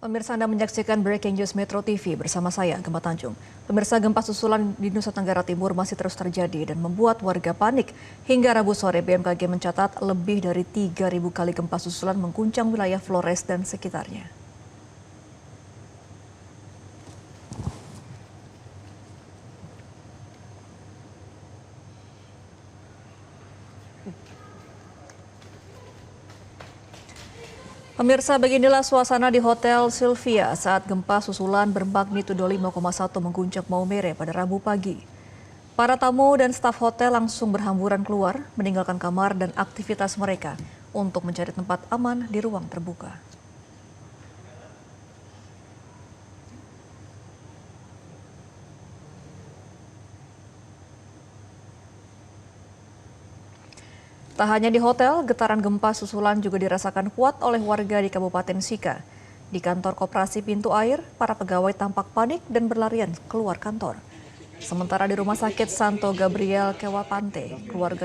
Pemirsa, Anda menyaksikan Breaking News Metro TV bersama saya, Gemma Tanjung. Pemirsa, gempa susulan di Nusa Tenggara Timur masih terus terjadi dan membuat warga panik. Hingga Rabu sore, BMKG mencatat lebih dari 3.000 kali gempa susulan mengguncang wilayah Flores dan sekitarnya. Pemirsa, beginilah suasana di Hotel Sylvia saat gempa susulan bermagnitudo 5,1 mengguncang Maumere pada Rabu pagi. Para tamu dan staf hotel langsung berhamburan keluar, meninggalkan kamar dan aktivitas mereka untuk mencari tempat aman di ruang terbuka. Tak hanya di hotel, getaran gempa susulan juga dirasakan kuat oleh warga di Kabupaten Sika. Di kantor koperasi Pintu Air, para pegawai tampak panik dan berlarian keluar kantor. Sementara di Rumah Sakit Santo Gabriel Kewapante, keluarga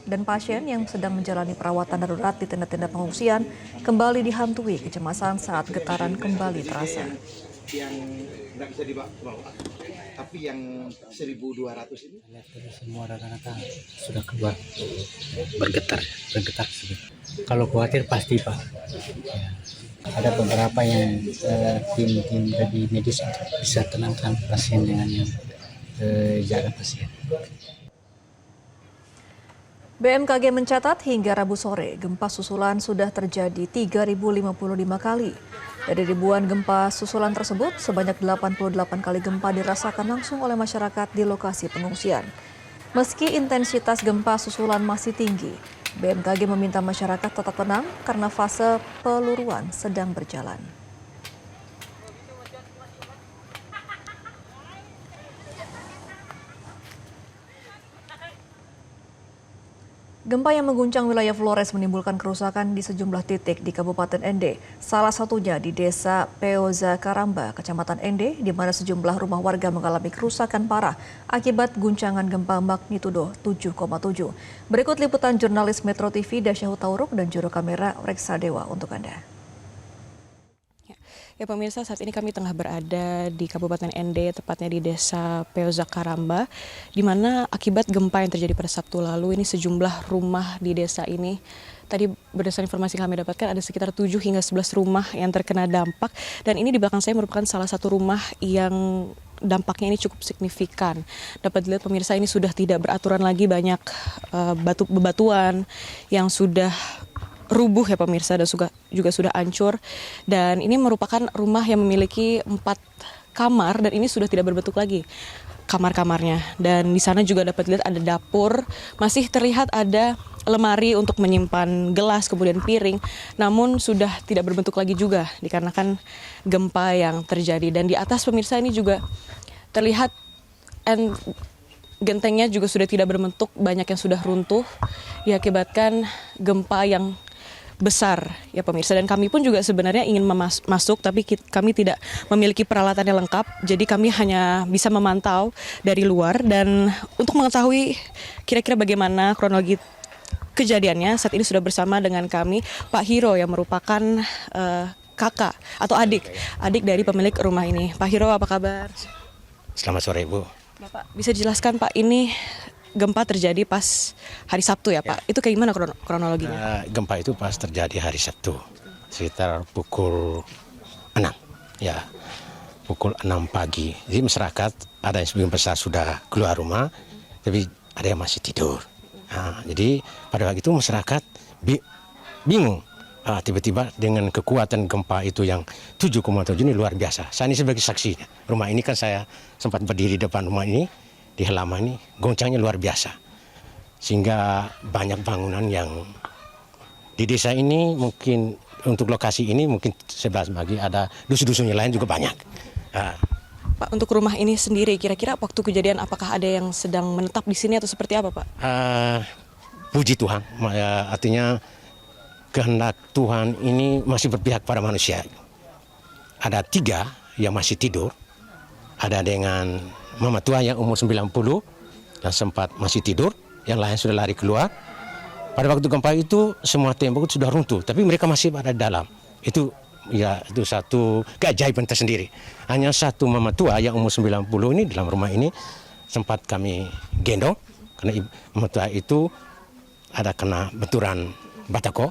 dan pasien yang sedang menjalani perawatan darurat di tenda-tenda pengungsian kembali dihantui kecemasan saat getaran kembali terasa. Yang nggak bisa dibawa, tapi yang 1.200 ini semua rata-rata sudah keluar bergetar kalau khawatir pasti Pak ya, ada beberapa yang tim dari medis bisa tenangkan pasien dengan yang jaga pasien. BMKG mencatat hingga Rabu sore, gempa susulan sudah terjadi 3.055 kali. Dari ribuan gempa susulan tersebut, sebanyak 88 kali gempa dirasakan langsung oleh masyarakat di lokasi pengungsian. Meski intensitas gempa susulan masih tinggi, BMKG meminta masyarakat tetap tenang karena fase peluruan sedang berjalan. Gempa yang mengguncang wilayah Flores menimbulkan kerusakan di sejumlah titik di Kabupaten Ende. Salah satunya di Desa Peoza Karamba, Kecamatan Ende, di mana sejumlah rumah warga mengalami kerusakan parah akibat guncangan gempa magnitudo 7,7. Berikut liputan jurnalis Metro TV Dasya Hutauruk dan juru kamera Reksa Dewa untuk Anda. Ya pemirsa, saat ini kami tengah berada di Kabupaten Ende, tepatnya di Desa Peoza Karamba, di mana akibat gempa yang terjadi pada Sabtu lalu ini sejumlah rumah di desa ini, tadi berdasarkan informasi kami dapatkan ada sekitar 7 hingga 11 rumah yang terkena dampak, dan ini di belakang saya merupakan salah satu rumah yang dampaknya ini cukup signifikan. Dapat dilihat pemirsa, ini sudah tidak beraturan lagi, banyak bebatuan yang sudah rubuh ya pemirsa, dan juga sudah hancur, dan ini merupakan rumah yang memiliki 4 kamar dan ini sudah tidak berbentuk lagi kamar-kamarnya, dan di sana juga dapat dilihat ada dapur, masih terlihat ada lemari untuk menyimpan gelas kemudian piring, namun sudah tidak berbentuk lagi juga dikarenakan gempa yang terjadi. Dan di atas pemirsa ini juga terlihat gentengnya juga sudah tidak berbentuk, banyak yang sudah runtuh diakibatkan gempa yang besar ya pemirsa. Dan kami pun juga sebenarnya ingin masuk, tapi kami tidak memiliki peralatan yang lengkap, jadi kami hanya bisa memantau dari luar. Dan untuk mengetahui kira-kira bagaimana kronologi kejadiannya, saat ini sudah bersama dengan kami Pak Hiro yang merupakan kakak atau adik dari pemilik rumah ini. Pak Hiro, apa kabar? Selamat sore Bu. Bapak bisa dijelaskan Pak, ini gempa terjadi pas hari Sabtu ya Pak, itu kayak gimana kronologinya? Gempa itu pas terjadi hari Sabtu sekitar pukul 6 ya, pukul 6 pagi. Jadi masyarakat ada yang sebagian besar sudah keluar rumah, tapi ada yang masih tidur. Nah, jadi pada waktu itu masyarakat bingung. Tiba-tiba dengan kekuatan gempa itu yang 7,7 ini luar biasa. Saya ini sebagai saksi. Rumah ini kan saya sempat berdiri di depan rumah ini, di halaman ini, goncangnya luar biasa. Sehingga banyak bangunan yang di desa ini, mungkin untuk lokasi ini mungkin 11 lagi, ada dusun-dusunnya lain juga banyak. Pak, untuk rumah ini sendiri, kira-kira waktu kejadian apakah ada yang sedang menetap di sini atau seperti apa Pak? Puji Tuhan, artinya kehendak Tuhan ini masih berpihak pada manusia. Ada 3 yang masih tidur, ada dengan mama tua yang umur 90 dan sempat masih tidur, yang lain sudah lari keluar. Pada waktu gempa itu semua tembok sudah runtuh, tapi mereka masih ada di dalam. Itu ya itu satu keajaiban tersendiri. Hanya satu mama tua yang umur 90 ini dalam rumah ini sempat kami gendong karena mama tua itu ada kena benturan batako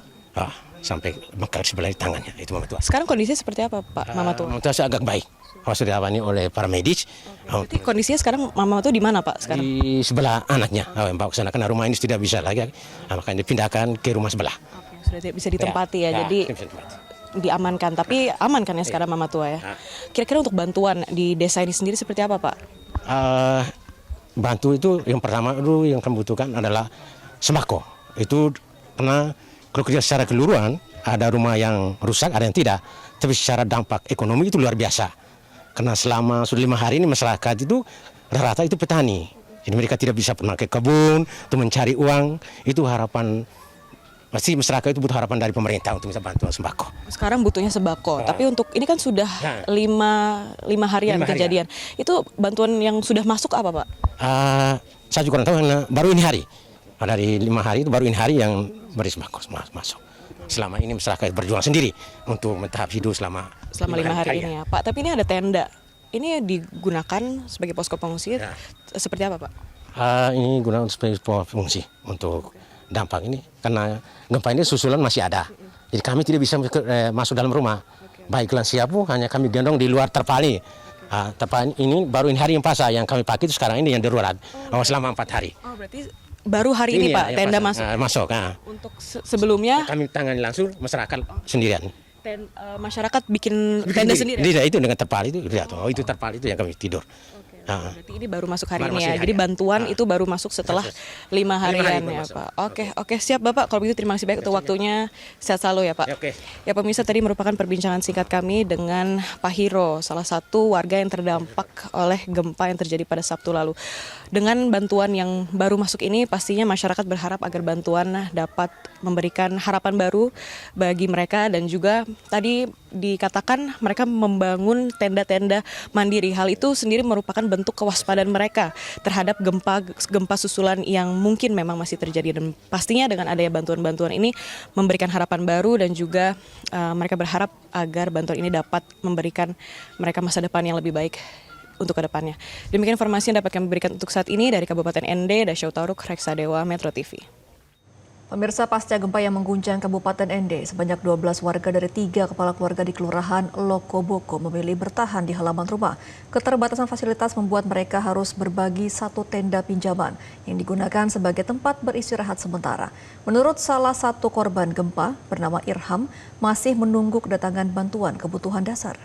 sampai bengkak sebelah tangannya, itu mama tua. Sekarang kondisinya seperti apa Pak mama tua? Mama tua agak baik. Sudah diawani oleh para medis. Berarti kondisinya sekarang mama tua di mana Pak sekarang? Di sebelah anaknya, bawa ke sana karena rumah ini sudah bisa lagi, makanya dipindahkan ke rumah sebelah. Sudah bisa ditempati ya, jadi bisa ditempati. diamankan. Tapi aman kan ya sekarang mama tua ya? Kira-kira untuk bantuan di desa ini sendiri seperti apa Pak? Bantu itu yang pertama dulu yang kami butuhkan adalah sembako. Itu karena kalau kerja secara keseluruhan ada rumah yang rusak, ada yang tidak. Tapi secara dampak ekonomi itu luar biasa. Karena selama sudah 5 hari ini masyarakat itu rata-rata itu petani. Jadi mereka tidak bisa pernah ke kebun untuk mencari uang. Itu harapan, pasti masyarakat itu butuh harapan dari pemerintah untuk bisa bantuan sembako. Sekarang butuhnya sembako, tapi untuk ini kan sudah lima harian kejadian. Itu bantuan yang sudah masuk apa Pak? Saya juga kurang tahu karena baru ini hari. Dari 5 hari itu baru ini hari yang beri sembako masuk. Selama ini masyarakat berjuang sendiri untuk mentahap hidup selama 5 hari ini ya Pak. Tapi ini ada tenda. Ini digunakan sebagai posko pengungsi. Seperti apa Pak? Ini gunakan sebagai fungsi untuk dampak ini karena gempa ini susulan masih ada. Jadi kami tidak bisa masuk dalam rumah. Baik lansia pun hanya kami gendong di luar terpal ini. Terpal ini baru ini hari yang pasang yang kami pakai itu sekarang ini yang darurat. Selama 4 hari. Oh berarti baru hari ini Pak tenda masuk? Masuk. Untuk sebelumnya? Kami tangani langsung masyarakat sendirian. Masyarakat bikin tenda sendiri? Tidak, itu dengan terpal itu. Itu terpal itu yang kami tidur. Berarti ini baru masuk hari ini ya. Jadi bantuan itu baru masuk setelah 5 harian ya Pak. Oke, siap Bapak. Kalau begitu terima kasih banyak untuk waktunya. Sehat selalu ya Pak. Ya pemirsa, tadi merupakan perbincangan singkat kami dengan Pak Hiro, salah satu warga yang terdampak oleh gempa yang terjadi pada Sabtu lalu. Dengan bantuan yang baru masuk ini, pastinya masyarakat berharap agar bantuan dapat memberikan harapan baru bagi mereka, dan juga tadi dikatakan mereka membangun tenda-tenda mandiri. Hal itu sendiri merupakan bentuk kewaspadaan mereka terhadap gempa susulan yang mungkin memang masih terjadi, dan pastinya dengan adanya bantuan-bantuan ini memberikan harapan baru, dan juga mereka berharap agar bantuan ini dapat memberikan mereka masa depan yang lebih baik untuk kedepannya. Demikian informasi yang dapat kami berikan untuk saat ini dari Kabupaten Ende. Dasya Utauruk, Reksadewa, Metro TV. Pemirsa, pasca gempa yang mengguncang Kabupaten Ende, sebanyak 12 warga dari 3 kepala keluarga di Kelurahan Lokoboko memilih bertahan di halaman rumah. Keterbatasan fasilitas membuat mereka harus berbagi satu tenda pinjaman yang digunakan sebagai tempat beristirahat sementara. Menurut salah satu korban gempa bernama Irham, masih menunggu kedatangan bantuan kebutuhan dasar.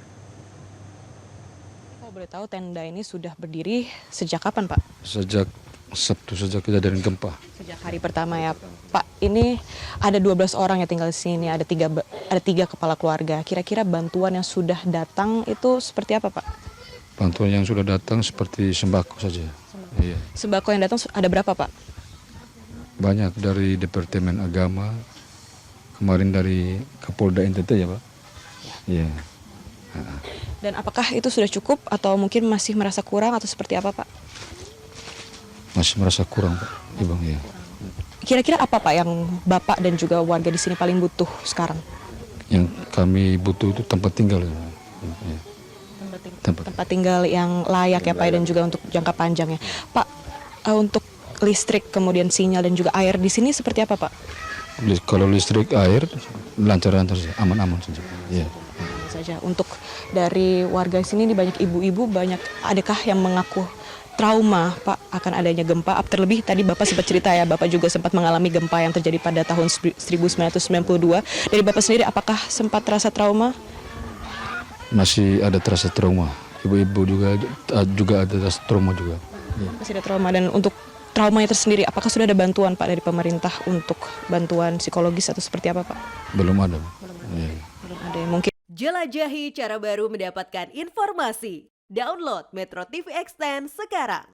Kalau boleh tahu, tenda ini sudah berdiri sejak kapan Pak? Sejak Sabtu, sejak kejadian gempa. Sejak hari pertama ya Pak. Ini ada 12 orang yang tinggal di sini, ada tiga kepala keluarga. Kira-kira bantuan yang sudah datang itu seperti apa Pak? Bantuan yang sudah datang seperti sembako saja. Iya. Sembako yang datang ada berapa Pak? Banyak dari Departemen Agama, kemarin dari Kapolda NTT ya Pak. Iya. Dan apakah itu sudah cukup atau mungkin masih merasa kurang atau seperti apa Pak? Masih merasa kurang Pak. Ibang, iya. Kira-kira apa Pak yang Bapak dan juga warga di sini paling butuh sekarang? Yang kami butuh itu tempat tinggal. Ya. Tempat tinggal yang layak ya Pak, dan juga untuk jangka panjang ya. Pak, untuk listrik, kemudian sinyal dan juga air di sini seperti apa Pak? Kalau listrik, air lancar-lancar saja, aman-aman saja. Iya. Saja. Untuk dari warga sini banyak ibu-ibu, banyak adakah yang mengaku trauma Pak akan adanya gempa? Terlebih tadi Bapak sempat cerita ya, Bapak juga sempat mengalami gempa yang terjadi pada tahun 1992. Dari Bapak sendiri apakah sempat terasa trauma? Masih ada terasa trauma. Ibu-ibu juga ada terasa trauma juga. Ya. Masih ada trauma. Dan untuk traumanya tersendiri, apakah sudah ada bantuan Pak dari pemerintah untuk bantuan psikologis atau seperti apa Pak? Belum ada. Ya. Belum ada. Mungkin jelajahi cara baru mendapatkan informasi. Download Metro TV Extend sekarang.